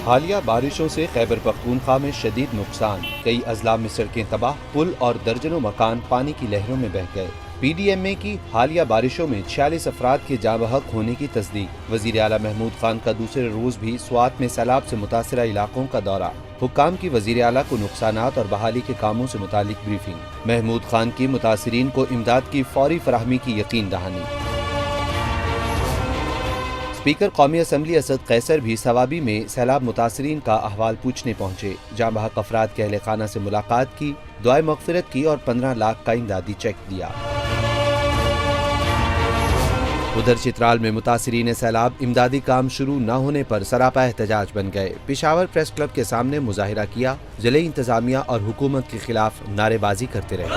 حالیہ بارشوں سے خیبر پختونخوا میں شدید نقصان، کئی اضلاع میں سڑکیں تباہ، پل اور درجنوں مکان پانی کی لہروں میں بہہ گئے۔ پی ڈی ایم اے کی حالیہ بارشوں میں 46 افراد کے جاں بحق ہونے کی تصدیق۔ وزیر اعلیٰ محمود خان کا دوسرے روز بھی سوات میں سیلاب سے متاثرہ علاقوں کا دورہ۔ حکام کی وزیر اعلیٰ کو نقصانات اور بحالی کے کاموں سے متعلق بریفنگ۔ محمود خان کی متاثرین کو امداد کی فوری فراہمی کی یقین دہانی۔ اسپیکر قومی اسمبلی اسد قیصر بھی ثوابی میں سیلاب متاثرین کا احوال پوچھنے پہنچے۔ جاں بحق افراد کے اہل خانہ سے ملاقات کی، دعائے مغفرت کی اور 15 لاکھ کا امدادی چیک دیا۔ ادھر چترال میں متاثرین سیلاب امدادی کام شروع نہ ہونے پر سراپا احتجاج بن گئے۔ پشاور پریس کلب کے سامنے مظاہرہ کیا، ضلعی انتظامیہ اور حکومت کے خلاف نعرے بازی کرتے رہے۔